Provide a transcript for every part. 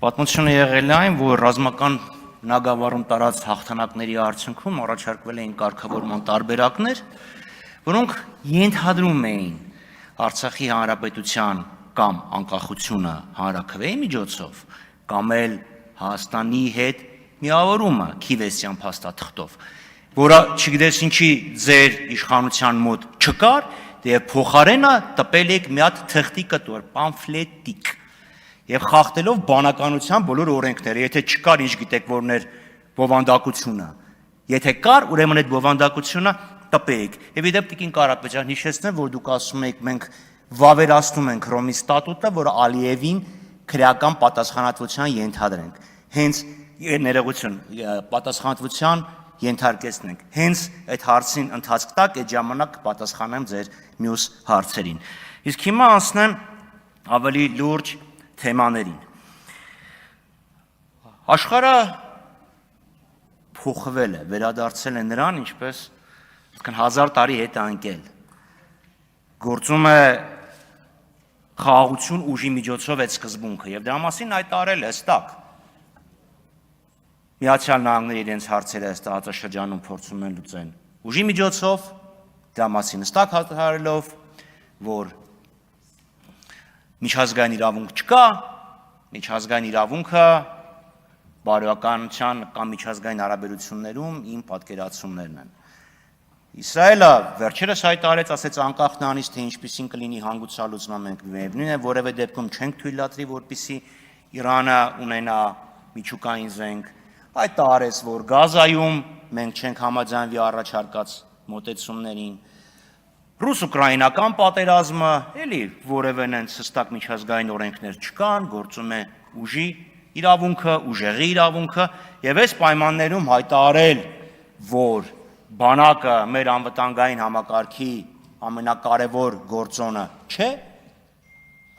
Պատմությունը եղել է այն, որ ռազմական նագավառում տարած հաղթանակների արդյունքում առաջարկվել էին կարգավորման տարբերակներ, որոնք ենթադրում էին Արցախի հանրապետության կամ անկախությունը հանրաքվեի միջոցով, կամ էլ Հայաստանի հետ միավորումը Քիվեսյան փաստաթղթով, որը չգիտես ինչի ձեր իշխանության մոտ չկար, եւ փոխարենը տպել եք մի հատ թղթի կտոր, պամֆլետիկ, եւ խախտելով բանականության բոլոր օրենքները, եթե չկար, ինչ գիտեք, որն էր բովանդակությունը, եթե կար, ուրեմն այդ բովանդակությունը տպեիք։ Եվ իդեպ Տիկին Կարապետյան, հիշեցնեմ, որ դուք ասում եք, մենք վավերացնում ենք Հռոմի ստատուտը, որ Ալիևին քրեական պատասխանատվության ենթադրենք։ Հենց ներողություն, պատասխանատվության ենթարկեցնենք։ Հենց այդ հարցին ընթացք տակ, այդ ժամանակ կպատասխանեմ ձեր մյուս հարցերին։ Իսկ հիմա անցնեմ ավելի լուրջ թեմաներին։ Աշխարհը փոխվել է, վերադարձել է նրան, ինչպես 1000 տարի հետ անկել։ Գործում է խաղաղություն ուժի միջոցով այդ սկզբունքը, եւ դրա մասին հայտարարել է հստակ։ Միացյալ Նահանգները իրենց հարցերը ըստ տարածաշրջանում փորձում են լուծեն ուժի միջոցով, դրա մասին հստակ հայտարարելով, որ միջազգային իրավունք չկա, միջազգային իրավունքը բարոյականության կամ միջազգային հարաբերություններում իմ պատկերացումներն են։ Իսրայելը վերջերս հայտարարեց, ասեց անկախ նրանից, թե ինչպիսին կլինի հանգուցալուծումը, մենք միևնույն է, որևէ դեպքում չենք թույլատրի, որպեսզի Իրանը ունենա միջուկային զենք, հայտարարեց, որ Գազայում մենք չենք համաձայնվի առաջարկած մոտեցումներին, ռուս-ուկրաինական պատերազմը, էլի որևէ նենց հստակ միջազգային օրենքներ չկան, գործում է ուժի իրավունքը, ուժեղի իրավունքը, եւ այս պայմաններում հայտարարել, որ բանակը մեր անվտանգային համակարգի ամենակարևոր գործոնը չէ,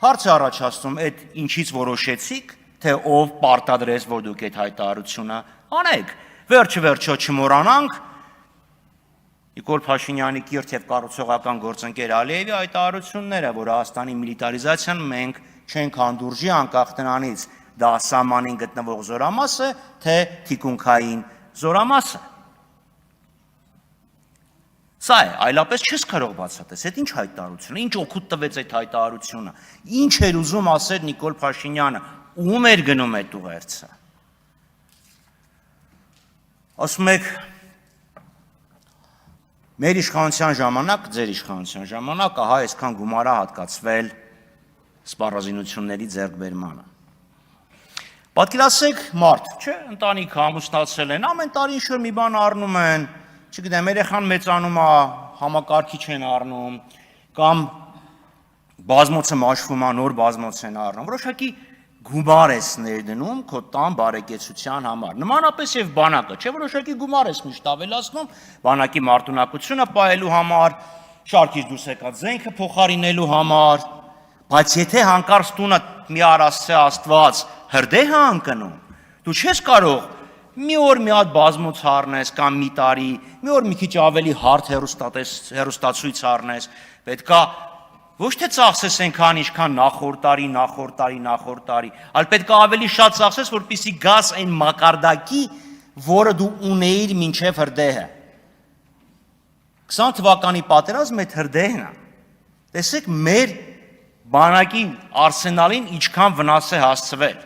հարց է առաջացնում, այդ ինչից որոշեցիք, թե ով պարտադրեց, որ դուք այդ հայտարարությունը անեք։ Վերջը չմոռանանք Նիկոլ Փաշինյանի կիրթ եւ կառուցողական գործընկեր Ալիևի հայտարարությունները, որ Հայաստանի միլիտարիզացիան մենք չենք հանդուրժի անկախ նրանից դա սահմանին գտնվող զորամաս է, թե թիկունքային զորամաս է։ Սա է, այլապես չես կարող բացատրել, այդ ինչ հայտարարություն է, ինչ օգուտ տվեց այդ հայտարարությունը, ինչ էր ուզում ասել Նիկոլ Փաշինյանը, ում էր գնում այդ ուղերձը։ Ասում եք, մեր իշխանության ժամանակ, ձեր իշխանության ժամանակ, ահա այսքան գումար է հատկացվել սպառազինությունների ձեռքբերմանը։ Պատկերացրեք մարդ, չէ, ընտանիքը ամուսնացել են, ամեն տարի ինչ-որ մի բան առնում են, չգիտեմ, երեխան մեծանում է, համակարգիչ են առնում, կամ բազմոցը մաշվում է, նոր բազմոց են առնում, որոշակի գումար ես ներդնում քո տան բարեկեցության համար։ Նմանապես եւ բանակը, չէ, որոշակի գումար ես միշտ ավելացնում բանակի մարտունակությունը պահելու համար, շարքից դուրս եկած զենքը փոխարինելու համար, բայց եթե հանկարծ տունը մի առասցե Աստված հրդեհ է ընկնում, դու չես կարող մի օր մի հատ բազմոց առնես կամ մի տարի, մի օր մի քիչ ավելի հարթ հեռուստացույց առնես, պետքա ոչ թե ծախսես այնքան, ինչքան նախորդ տարի, այլ պետք է ավելի շատ ծախսես, որպեսզի գաս այն մակարդակի, որը դու ունեիր մինչև հրդեհը։ 20 թվականի պատերազմը այդ հրդեհն է։ Տեսեք մեր բանակի արսենալին ինչքան վնաս է հասցվել։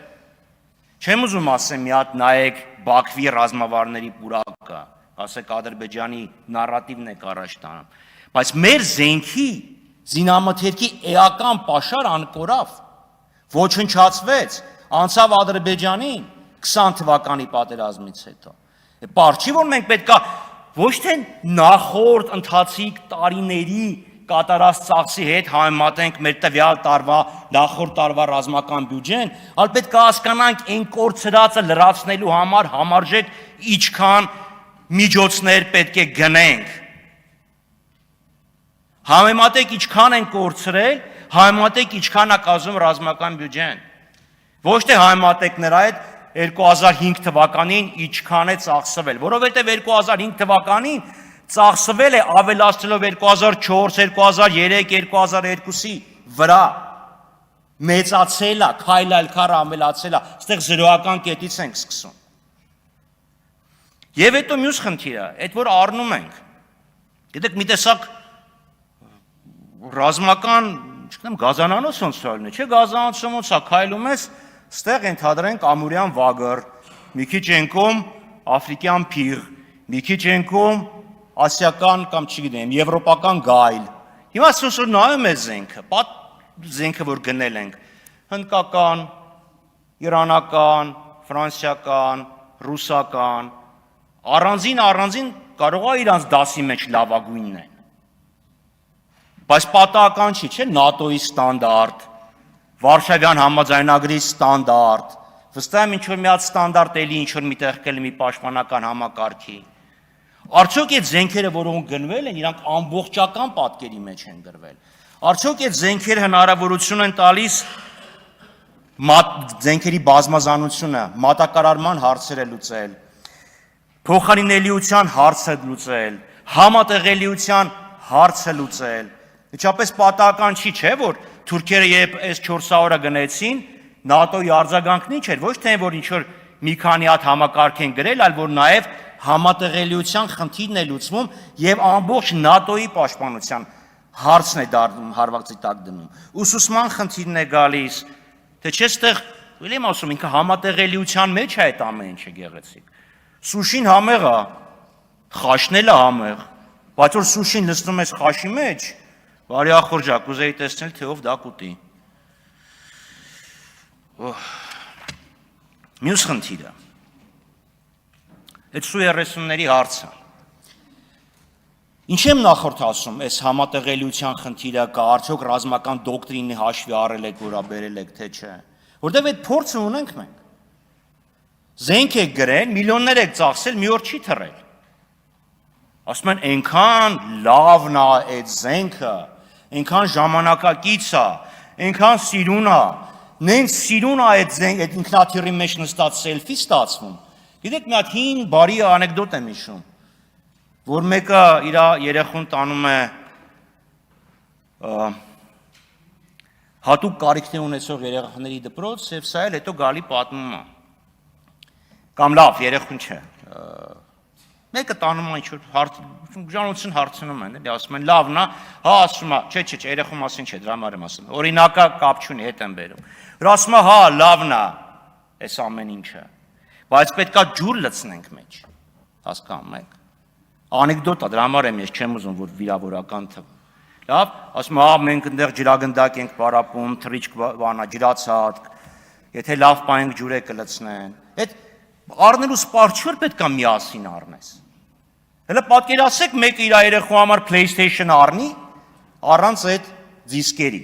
Չեմ ուզում ասեմ, մի հատ նայեք Բաքվի ռազմավարների պուրակը, ասեք Ադրբեջանի նարատիվն եք առաջ տանում, բայց մեր զենքի զինամթերքի էական պաշար անկորավ, ոչնչացվեց, անցավ Ադրբեջանին 20 թվականի պատերազմից հետո։ Պարզ չի, որ մենք պետքա ոչ թե նախորդ ընթացիկ տարիների կատարած ծախսի հետ համեմատենք մեր տվյալ տարվա, նախորդ տարվա ռազմական բյուջեն, այլ պետք է հասկանանք այն կորցրածը լրացնելու համար համարժեք ինչքան միջոցներ պետք է գնենք։ Համեմատեք ինչքան են կորցրել, համեմատեք ինչքան է կազմում ռազմական բյուջեն։ Ոչ թե համեմատեք նրա հետ 2005 թվականին ինչքան է ծախսվել, որովհետև 2005 թվականին ծախսվել է ավելացնելով 2004, 2003, 2002-ի վրա։ մեծացել է, քայլալ քարը ամելացել է, այստեղ զրոական կետից ենք սկսում։ Եվ հետո մյուս խնդիրը, այդ որ առնում ենք, գիտեք, մի տեսակ ռազմական, չգիտեմ, գազանանոց ոնց է լինի, չէ, գազանոցում ոնց է քայլում ես, այստեղ ընդհանրենք ամուրյան վագր, մի քիչ ենքում աֆրիկյան փիղ, մի քիչ ենքում ասիական կամ չգիտեմ, եվրոպական գայլ։ Հիմա սոսոր նայում է զենքը, որ գնել ենք, հնդկական, իրանական, ֆրանսիական, ռուսական, առանձին կարող է իրանց դասի մեջ լավագույնն են։ Բայց պատահական չի, չէ, ՆԱՏՕ-ի ստանդարտ, Վարշավյան համաձայնագրի ստանդարտ, վստահ եմ ինչ-որ մի հատ ստանդարտ էլի ինչ-որ միտեղ կլինի մի պաշտպանական համակարգի։ Արդյոք այդ զենքերը, որոնք գնվել են, իրանք ամբողջական պատկերի մեջ են գրվել։ Արդյոք այդ զենքերը հնարավորություն են տալիս զենքերի բազմազանությունը, մատակարարման հարցերը լուծել, փոխարինելիության հարցը լուծել, համատեղելիության հարցը լուծել։ Իչապես պատահական չի, չէ, որ թուրքերը երբ S-400-ը գնեցին, ՆԱՏՕ-ի արձագանքն ինչ էր, ոչ թե որ ինչ-որ մի քանի հատ համակարգ են գրել, այլ որ նաև համատեղելիության խնդիրն է լուծվում եւ ամբողջ ՆԱՏՕ-ի պաշտպանության հարցն է դառնում հարվածի տակ դնում։ Ուսուցման խնդիրն է գալիս, թե չէ ստեղ, ելեմ ասում, ինքը համատեղելիության մեջ է այդ ամեն ինչը գեղեցիկ։ Սուշին համեղ է, խաշն էլ է համեղ, բայց որ սուշին լցնում ես խաշի մեջ, բարի ախորժակ, ուզեի տեսնել, թե ով դա կուտի։ Մյուս խնդիրը, այդ Su-30-ների հարցը։ Ինչ եմ նախորդ ասում, այս համատեղելիության խնդիրը կա, արդյոք ռազմական դոկտրինի հաշվի առել եք, որը բերել եք, թե չէ։ Որտեւ այդ փորձը ունենք մենք։ Զենք եք գրել, միլիոններ եք ծախսել, մի օր չի թռել։ Ասում են, այնքան լավն է այդ զենքը, այնքան ժամանակակից է, այնքան սիրուն է, նենց սիրուն է այդ զենք, այդ ինքնաթիռի մեջ նստած սելֆի ստացվում։ Գիտեք, մի հատ հին բարի անեկդոտ եմ հիշում, որ մեկը իր երեխուն տանում է հատուկ կարիքներ ունեցող երեխաների դպրոց, եւ սա էլ հետո գալի պատմում է։ Կամ լավ, երեխուն չէ։ Մեկը տանում է ինչ-որ ժանություն հարցնում են, էլի ասում են լավն է, հա ասում է, չէ, երեխու մասին չէ, դրա համար եմ ասում։ Օրինակա կապ չունի, հետ եմ բերում։ Որ ասում է, հա, լավն է, այս ամեն ինչը։ Բայց պետքա ջուր լցնենք մեջ։ Հասկանում եք։ Անեկդոտ է, դրա համար եմ ես չեմ ուզում, որ վիրավորական թվի։ Լավ, ասում է, հա, մենք այնտեղ ջրագնդակ ենք պարապում, թռիչք բանա, ջրացած, եթե լավ պայենք ջուր է կլցնեն։ Այդ առնելու սպառչուր պետք է միասին առնես։ Հələ պատկերացեք մեկը իր երեխու համար PlayStation առնի, առանց այդ դիսկերի։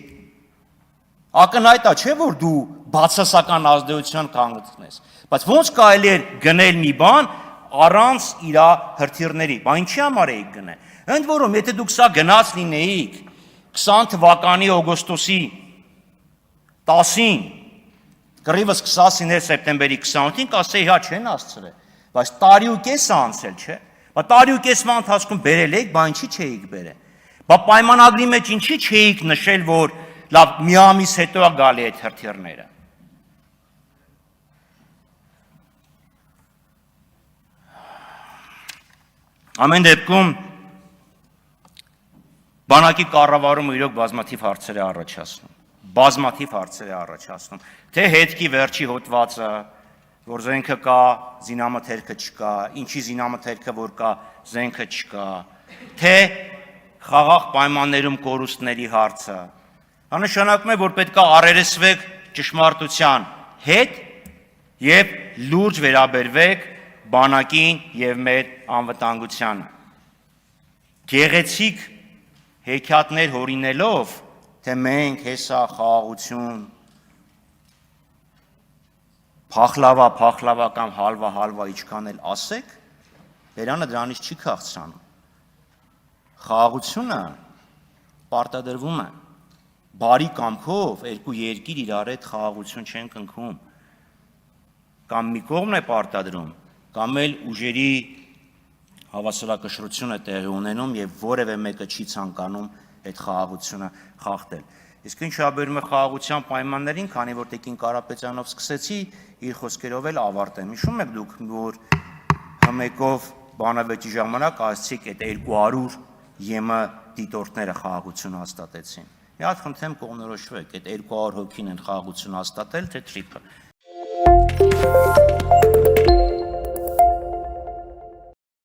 Ակնհայտ է, չէ՞ որ դու բացասական ազդեցության կանգնես։ Բայց ոնց կարելի է գնել մի բան առանց իր հրթիռների։ Բա ինչի համար էիք գնել։ Ընդ որում, եթե դուք սա գնաց լինեիք 20 թվականի օգոստոսի 10-ին, կռիվս կսասիներ սեպտեմբերի 28-ին, կասեի, հա չեն ասցրել, բայց տարի ու կես անցել, չէ։ Բա տարի ու կեսվա ընթացքում բերել եք, բա ինչի չէիք բերել։ Բա պայմանագրի մեջ ինչի չէիք նշել, որ լավ, մի ամիս հետո է գալի այդ հրթիռները։ Ամեն դեպքում բանակի կառավարումը իրոք բազմաթիվ հարցեր է առաջացնում։ Բազմաթիվ հարցեր է առաջացնում, թե հետքի վերջի հոդվածը, որ զենքը կա, զինամթերքը չկա, ինչի զինամթերքը որ կա, զենքը չկա, թե խաղաղ պայմաններում կորուստների հարցը։ Դա նշանակում է, որ պետք է առերեսվեք ճշմարտության հետ եւ լուրջ վերաբերվեք բանակին եւ մեր անվտանգությանը։ Գեղեցիկ հեքիաթներ հորինելով, թե մենք հեսա խաղաղություն, փախլավա կամ հալվա իչքան էլ ասեք, Բերանը դրանից չի քաղցրանում։ Խաղաղությունը պարտադրվում է։ Բարի կամքով երկու երկիր իրար հետ խաղաղություն չեն կնքում։ Կամ մի կողմն է պարտադրում, կամ էլ ուժերի հավասարակշռություն է տեղի ունենում եւ որևէ մեկը չի ցանկանում այդ խաղաղությունը խախտել։ Իսկ ինչ շաբերում է խաղաղության պայմաններին, քանի որ Տիկին Կարապետյանով սկսեցի, իր խոսքերով էլ ավարտեմ։ Հիշում եք դուք, որ հմեկով բանավեճի ժամանակ ասացիք, այդ 200 ԵՄ դիտորդները խաղաղություն հաստատեցին։ Մի հատ խնդրեմ կողմնորոշվեք, այդ 200 հոգին են խաղաղություն հաստատել, թե թրիփը։